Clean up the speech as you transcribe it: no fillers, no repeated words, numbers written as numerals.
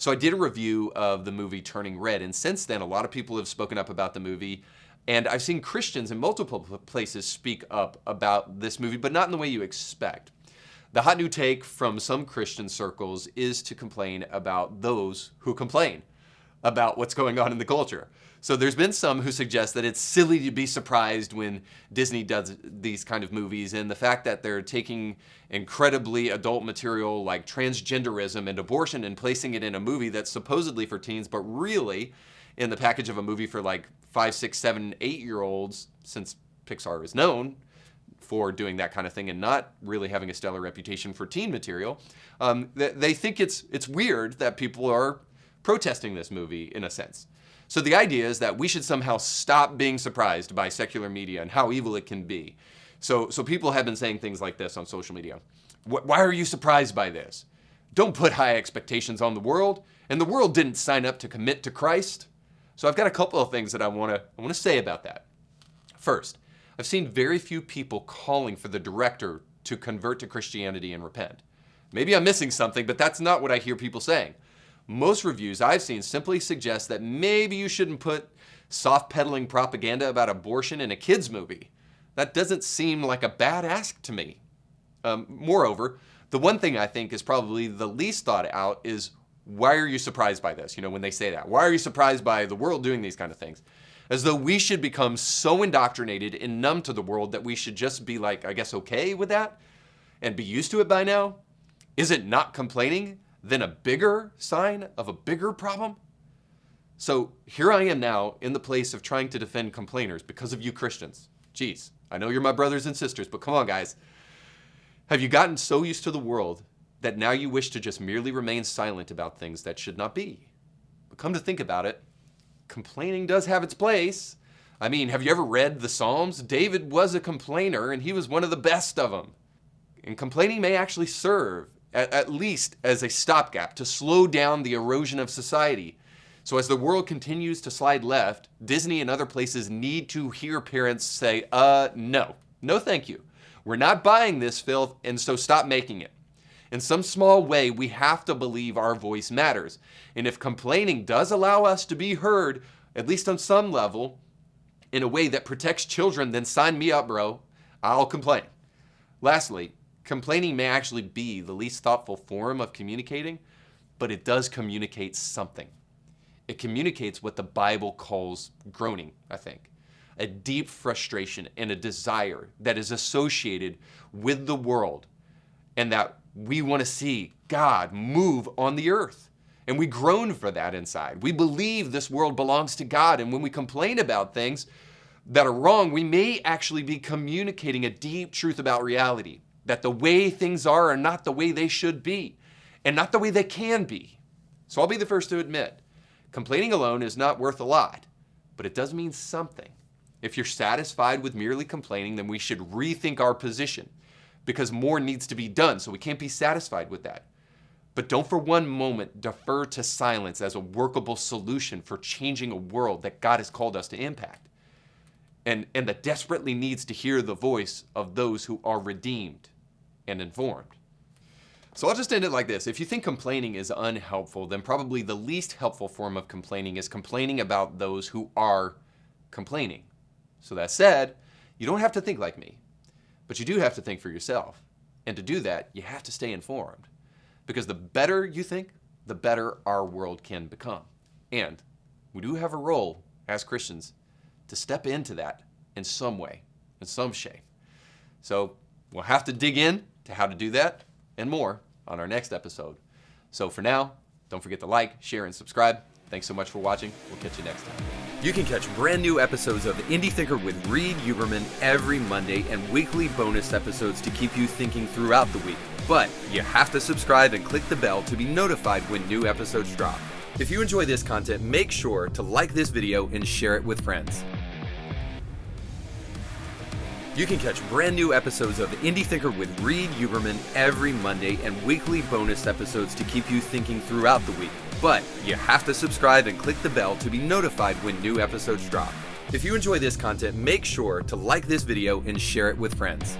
So I did a review of the movie Turning Red, and since then, a lot of people have spoken up about the movie, and I've seen Christians in multiple places speak up about this movie, but not in the way you expect. The hot new take from some Christian circles is to complain about those who complain about what's going on in the culture. So there's been some who suggest that it's silly to be surprised when Disney does these kind of movies, and the fact that they're taking incredibly adult material like transgenderism and abortion and placing it in a movie that's supposedly for teens, but really in the package of a movie for like 5, 6, 7, 8-year-olds, since Pixar is known for doing that kind of thing and not really having a stellar reputation for teen material. They think it's weird that people are protesting this movie in a sense. So the idea is that we should somehow stop being surprised by secular media and how evil it can be. So people have been saying things like this on social media. Why are you surprised by this? Don't put high expectations on the world, and the world didn't sign up to commit to Christ. So I've got a couple of things that I want to say about that. First, I've seen very few people calling for the director to convert to Christianity and repent. Maybe I'm missing something, but that's not what I hear people saying. Most reviews I've seen simply suggest that maybe you shouldn't put soft-pedaling propaganda about abortion in a kids' movie. That doesn't seem like a bad ask to me. Moreover, the one thing I think is probably the least thought out is, why are you surprised by this? When they say that. Why are you surprised by the world doing these kind of things? As though we should become so indoctrinated and numb to the world that we should just be like, I guess, okay with that and be used to it by now? Is it not complaining then a bigger sign of a bigger problem? So here I am now in the place of trying to defend complainers because of you Christians. Geez, I know you're my brothers and sisters, but come on, guys. Have you gotten so used to the world that now you wish to just merely remain silent about things that should not be? But come to think about it, complaining does have its place. I mean, have you ever read the Psalms? David was a complainer, and he was one of the best of them. And complaining may actually serve at least as a stopgap to slow down the erosion of society. So as the world continues to slide left, Disney and other places need to hear parents say, no thank you. We're not buying this filth, and so stop making it. In some small way, we have to believe our voice matters. And if complaining does allow us to be heard, at least on some level, in a way that protects children, then sign me up, bro. I'll complain. Lastly, complaining may actually be the least thoughtful form of communicating, but it does communicate something. It communicates what the Bible calls groaning, I think. A deep frustration and a desire that is associated with the world, and that we want to see God move on the earth. And we groan for that inside. We believe this world belongs to God, and when we complain about things that are wrong, we may actually be communicating a deep truth about reality. That the way things are not the way they should be, and not the way they can be. So I'll be the first to admit, complaining alone is not worth a lot, but it does mean something. If you're satisfied with merely complaining, then we should rethink our position, because more needs to be done, so we can't be satisfied with that. But don't for one moment defer to silence as a workable solution for changing a world that God has called us to impact, and that desperately needs to hear the voice of those who are redeemed and informed. So I'll just end it like this. If you think complaining is unhelpful, then probably the least helpful form of complaining is complaining about those who are complaining. So that said, you don't have to think like me, but you do have to think for yourself. And to do that, you have to stay informed. Because the better you think, the better our world can become. And we do have a role as Christians to step into that in some way, in some shape. So we'll have to dig in to how to do that and more on our next episode. So for now, don't forget to like, share, and subscribe. Thanks so much for watching. We'll catch you next time. You can catch brand new episodes of Indie Thinker with Reed Huberman every Monday and weekly bonus episodes to keep you thinking throughout the week. But you have to subscribe and click the bell to be notified when new episodes drop. If you enjoy this content, make sure to like this video and share it with friends. You can catch brand new episodes of Indie Thinker with Reed Huberman every Monday and weekly bonus episodes to keep you thinking throughout the week. But you have to subscribe and click the bell to be notified when new episodes drop. If you enjoy this content, make sure to like this video and share it with friends.